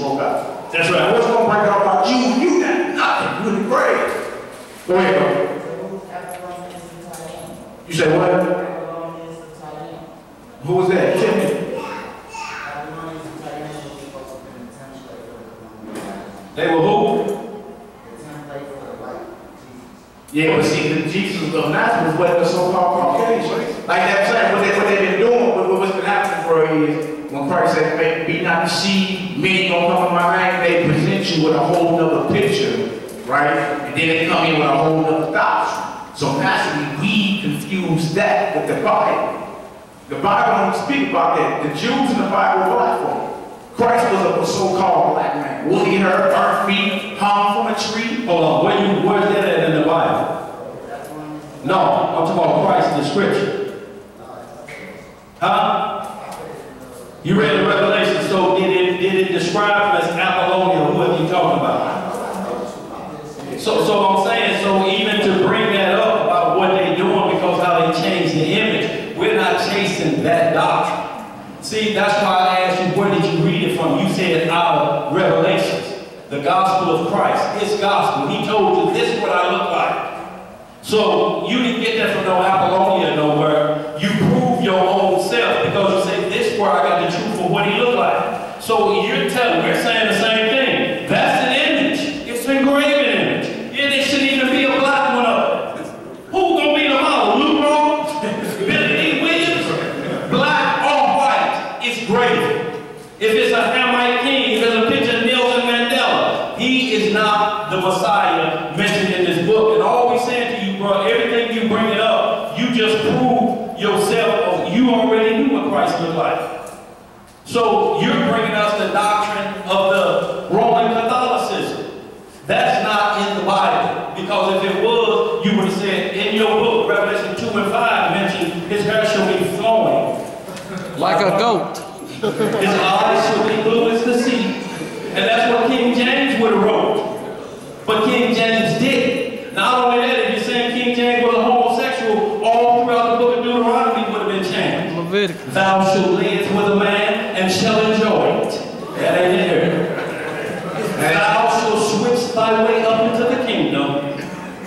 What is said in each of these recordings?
broke out. That's right. What's going to break out about you? You got nothing. You in the grave. Go ahead, bro. You say what? Who was that? Timmy. They were who? Yeah, but see, the Jesus of Nazareth wasn't the so-called Caucasian. Like that saying, what they've been doing, what's been happening for years, when Christ said, be not deceived, many gonna come in my name, they present you with a whole nother picture, right? And then they come in with a whole nother doctrine. So naturally, we confuse that with the Bible. The Bible don't speak about that. The Jews in the Bible were black folk. Christ was a so-called black man. Woolly hair, burnt feet, hung from a tree. Hold on, where's that at in the Bible? No, I'm talking about Christ in the scripture. Huh? You read the Revelation, so did it describe him as Apollonia? Who are you talking about? So I'm saying, so even to bring that up about what they're doing because how they changed the image, we're not chasing that doctrine. See, that's why I asked you, where did you read it from? You said out of Revelations, the gospel of Christ, his gospel. He told you, this is what I look like. So you didn't get that from no Apollonia nowhere. You prove your own self because you say, this is where I got the truth of what he looked like. So you're telling, we're saying the same thing. That's an image. It's an engraved image. And it shouldn't even be a black one of it. Who's going to be the model? Luke Rowe? Billy Williams? Black or white? It's great. If it's a Hamite king, if there's a picture of Nelson Mandela, he is not the Messiah mentioned in this book. And all we're saying to you, bro, everything you bring it up, you just prove yourself. You already knew what Christ looked like. So you're bringing us the doctrine of the Roman Catholicism. That's not in the Bible. Because if it was, you would have said in your book, Revelation 2 and 5 mentioned his hair shall be flowing. Like a goat. His eyes shall be blue as the sea. And that's what King James would have wrote. But King James didn't. Not only that, if you're saying King James was a homosexual, all throughout the book of Deuteronomy would have been changed. Leviticus. Thou shalt lay it with a man and shall enjoy it. That ain't here. Thou shalt switch thy way up into the kingdom.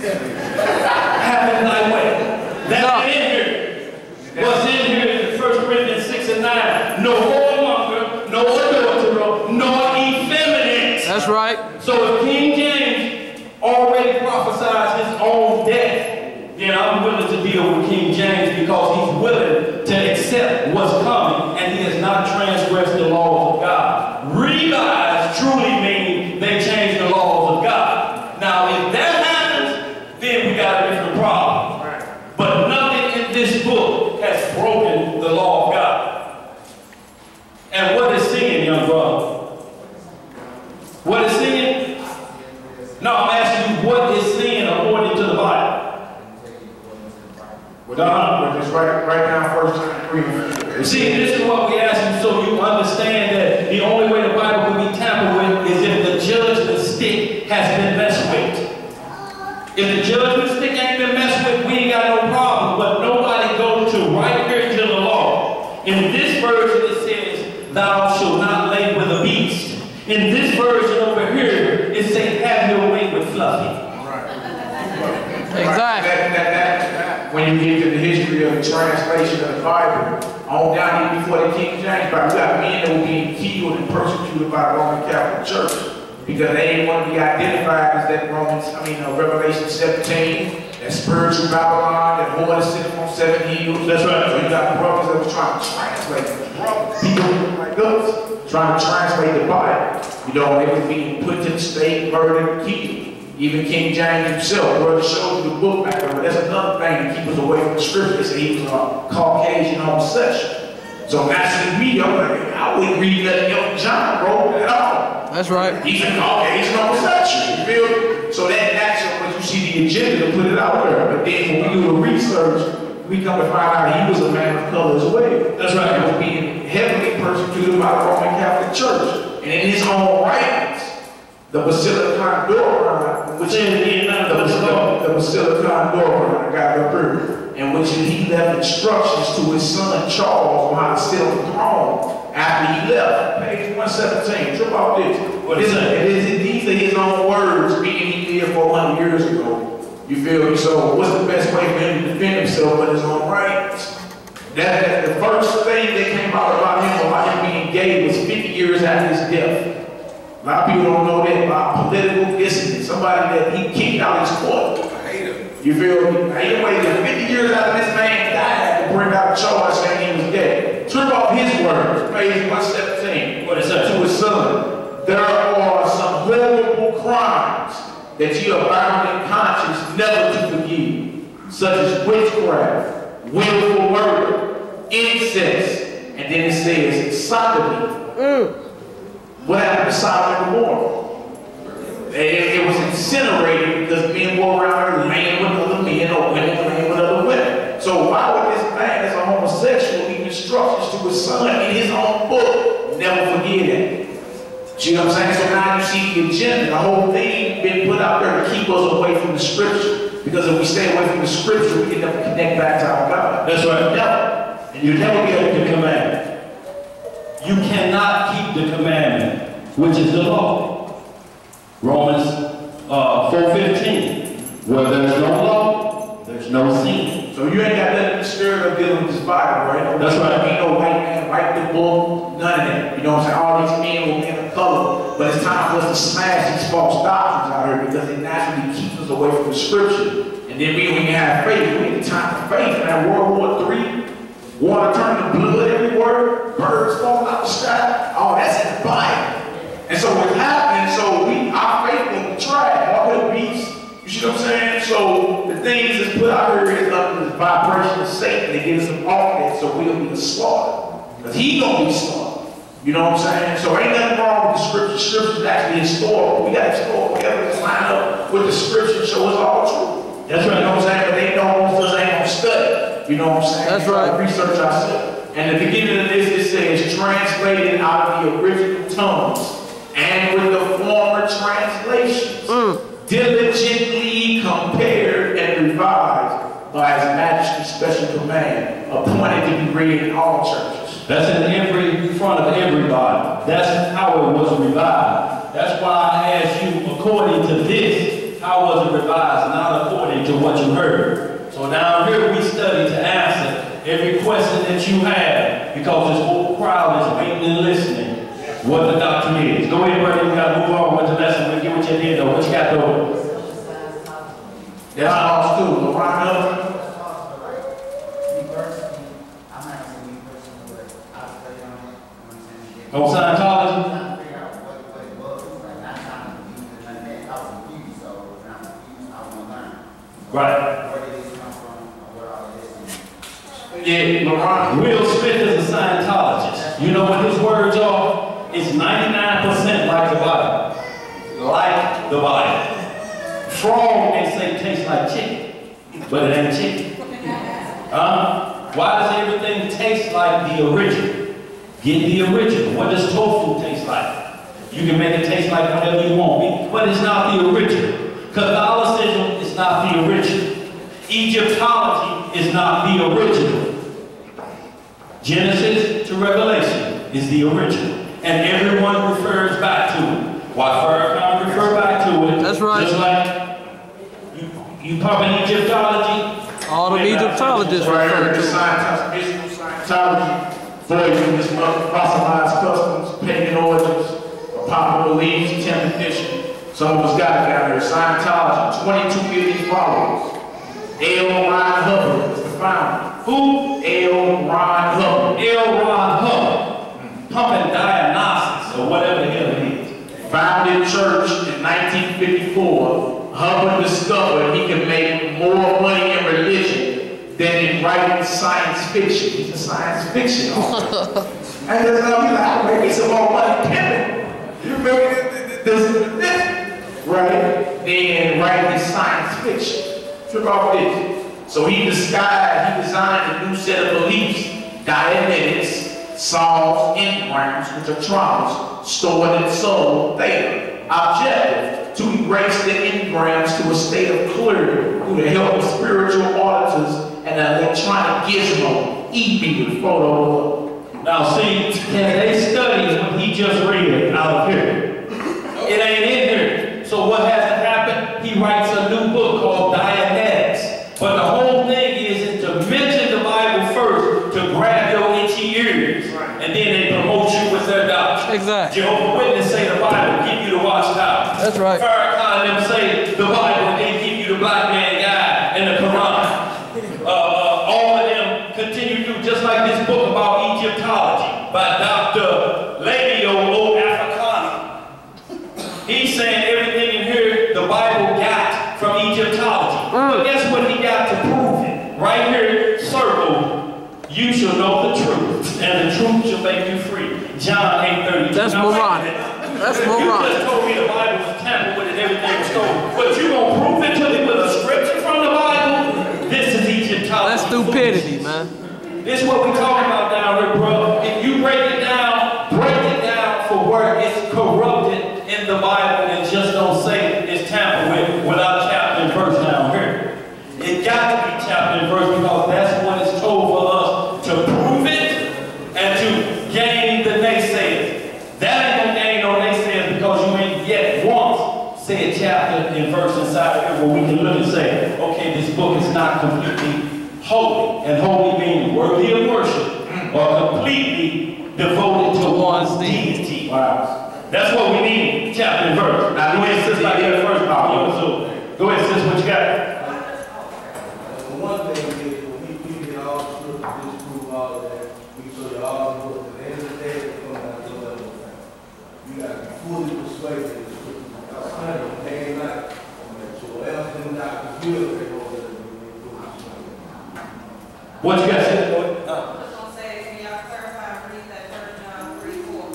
Having thy way. That ain't in here. What's in here is 1 Corinthians 6 and 9. No whoremonger, no adulterer, nor effeminate. That's right. So if King James already prophesied his own death, then I'm willing to deal with King James because he's willing to accept what's coming and he has not transgressed the laws of God. Revise truly means they changed the laws of God. Now if that happens, then we got a different problem. But nothing in this book has broken the law of God. And what is singing, young brother? What is singing? No, I'm asking you, what is sin according to the Bible? Well, just right now, first time reading. See, this is what we ask you so you understand that the only way the Bible can be tampered with is if the judgment stick has been messed with. If the judgment stick ain't been messed with, we ain't got no problem. But nobody goes to right here to the law. In this version it says, thou shalt not lay with a beast. In this version over here, it says, have your way with Fluffy. Exactly. When you get to the history of the translation of the Bible, on down even before the King James Bible, we got men that were being killed and persecuted by the Roman Catholic Church because they didn't want to be identified as that Revelation 17, that spiritual Babylon, that whore that sitting on 7 hills. That's right. So you got brothers that were trying to translate it. People like us trying to translate the Bible. You know, they were being put to the stake, murdered, and killed. Even King James himself, brother, showed you the book back there. That's another thing to keep us away from the scripture. They say he was a Caucasian homosexual. So naturally, me, I'm like, I wouldn't read that young John, bro, at all. That's right. He's a Caucasian homosexual. You feel me? So that naturally, when you see the agenda to put it out there. But then when we do the research, we come to find out he was a man of color as well. That's right. He was being heavily persecuted by the Roman Catholic Church. And in his own writings, the Basilica Condora, which is the Basilica Condora, I got it approved, in which he left instructions to his son Charles on how to sit on the throne after he left. Page 117. Trip off this. What is that? These are his own words, meaning he lived 400 years ago. You feel me? So what's the best way for him to defend himself with his own rights? That the first thing that came out about him being gay was 50 years after his death. A lot of people don't know that about political dissident. Somebody that he kicked out his court. I hate him. You feel me? Now he waited 50 years after this man died to bring out a charge saying he was gay. Trip off his words, page 117. What is that? To his son. There are some horrible crimes that you are bound in conscience never to forgive, such as witchcraft, willful murder, incest, and then it says sodomy. What happened to Sodom and Gomorrah? It was incinerated because men were around there laying with other men or women laying with other women. So why would this man as a homosexual give instructions to his son in his own book? Never forget that. See what I'm saying? So now you see the agenda, the whole thing been put out there to keep us away from the scripture. Because if we stay away from the scripture, we can never connect back to our God. That's right. Never. And you never get the commandment. You cannot keep the commandment, which is the law. Romans 4:15. Where there's no law, there's no sin. So you ain't got nothing to stir up dealing with this Bible, right? That's right. Ain't no white man write the book, none of that. You know what I'm saying? All these men will men of color. But it's time for us to smash these false doctrines out here because it naturally keeps us away from the scripture. And then we can have faith. We need time for faith. Man, World War III, water turning to blood everywhere, birds falling out the sky. Oh, that's in the Bible. And so what's happening, so our faith will be tried. All the beasts. You see what I'm saying? So the things that's put out here is up to this vibration of Satan that gives them off that so we'll be slaughtered. Because he gonna be slaughtered. You know what I'm saying? So ain't nothing wrong with the scripture. Scripture is actually historical. We got historical evidence line up with the scripture show it's all true. That's right. You know what I'm saying? But they know most of us ain't gonna study. You know what I'm saying? That's right. Research ourselves. And the beginning of this, it says translated out of the original tongues and with the former translations. Diligently compared and revised by His Majesty's special command, appointed to be read in all churches. That's in front of everybody. That's how it was revised. That's why I asked you, according to this, how was it revised, not according to what you heard. So down here we study to answer every question that you have, because this whole crowd is waiting and listening what the doctrine is. Go ahead, brother. We got to move on with the lesson. We'll get what you did, though. What you got, though? That's all too. LeBron On Scientology? Right. Yeah, LeBron. Will Smith is a Scientologist. You know what his words are? It's 99% like the Bible. Like the Bible. Frog, they say, tastes like chicken, but it ain't chicken. Why does everything taste like the original? Get the original. What does tofu taste like? You can make it taste like whatever you want, but it's not the original. Catholicism is not the original. Egyptology is not the original. Genesis to Revelation is the original. And everyone refers back to it. Why Farrakhan refer back to it? That's right. Just like you pop in Egyptology. All the Egyptologists refer to it. Scientology, voids, fossilized customs, pagan origins, popular beliefs, 10th edition. Some of us got it down there. Scientology, 22 million followers. L. Ron Hubbard is the founder. Who? L. Ron Hubbard. L. Ron Hubbard. Pumping diagnostics or whatever the hell it is. Founded church in 1954. Hubbard discovered he could make more money in religion than in writing science fiction. He's a science fiction author. And there's no like, I make some more money pimping. You remember this? Right? Then writing science fiction. Trip off this. So he designed a new set of beliefs, dianetics, solves, engrams, which are traumas, stored in soul, theta. Objective, to erase the engrams to a state of clarity through the help of spiritual auditors and an electronic gizmo, e-beater, photo Now see, can they study what he just read out of here? It ain't in here. So what has to happen? He writes a new book called Dianetics. But the whole thing is to mention the Bible first, to grab your itchy ears, and then they promote you with their doctrine. Exactly. Jehovah's Witness say the Bible, give you the watchtower. That's right. Farrakhan them say the Bible, they give you the black man guide and the Quran. All of them continue to, just like this book about Egyptology by Dr. Labio Africana. He's saying everything in here the Bible got from Egyptology. But guess what he got to prove it? Right here, circle, you shall know the truth, and the truth shall make you free. John 8:32. That's moronic. That's You moronic. just told me the Bible was tampered with and everything was stolen. But you gonna prove it to me with a scripture from the Bible? This is Egyptology. That's stupidity, man. This is what we talking about down here, bro. If you break it down for where it's corrupted in the Bible and just don't say it's tampered with without chapter and verse down here. It got to be chapter and verse because that's what it's told for us to prove it and to gain the naysayers. That ain't gonna gain no naysayers because you ain't yet once said chapter and verse inside of here where we can look and say, okay, this book is not completely holy, and holy means worthy of worship, or completely devoted to one's deity. Wow. That's what we need, chapter and verse. Now go ahead, sis, like that first part. So, go ahead, sis, what you got? The one thing is, when we get all the scriptures, disprove all of that, we show you all the books. At the end of the day, it's going to have to level. You got to be fully persuaded in the scriptures. Day and night. So else than not, you will take over the what you got, sis? I was going to say, can y'all clarify and read that 1 John 3:4?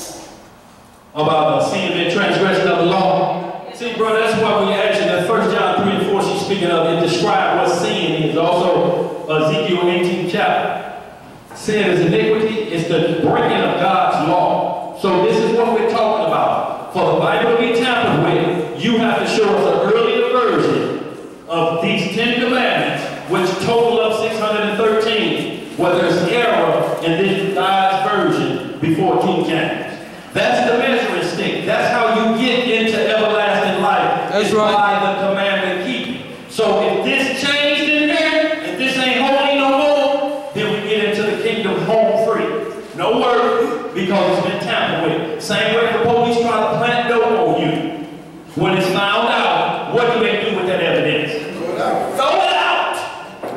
About sin and transgression of the law. See, bro, that's why we actually, that 1 John 3 and 4 she's speaking of, it describes what sin is. Also, Ezekiel 18th chapter. Sin is iniquity. It's the breaking of God's law. So this is what we're talking about. For the Bible to be tampered with, you have to show us an earlier version of these 10 commandments, which total up 613, where there's error in this revised version before King James. That's the measuring stick. That's how you get into everlasting life. That's is right. By the commandment keeping. So if this changed in here, if this ain't holy no more, then we get into the kingdom home free. No work, because it's been tampered with. Same way the police try to plant dope on you. When it's found out, what do they do with that evidence? Throw it out!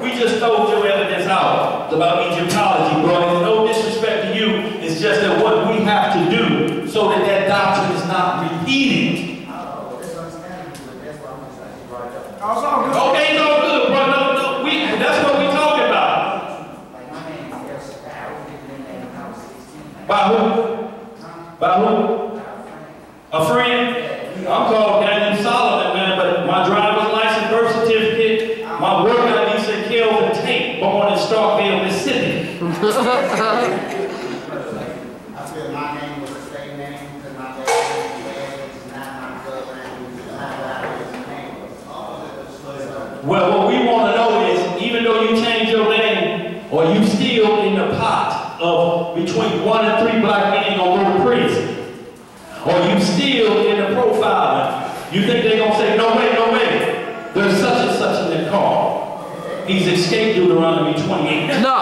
We just throw your evidence out about Egyptology, bro. There's no disrespect to you. It's just that what we have to do so that that doctrine is not repeated. Okay, it's all good, bro. No, that's what we're talking about. By who? By who? A friend? I'm called Daniel Solomon, man, but my driver's license, birth certificate, my work ID said Kelvin Tate, born in Starkville, Mississippi. I feel my name was the same name because my dad is not my brother and he's not what name. Well, what we want to know is, even though you change your name, or you still in the pot of between 1 and 3 black men gonna go to prison, or you still in the profiling, you think they're gonna say, no way, no way. There's such and such in that car. He's escaped Deuteronomy 28. No.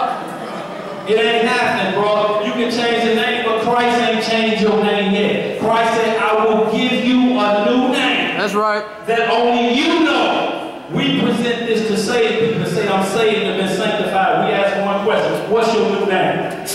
It ain't happening, bro. You can change the name, but Christ ain't changed your name yet. Christ said, I will give you a new name. That's right. That only you know. We present this to save people to say, I'm saved and been sanctified. We ask one question, what's your new name?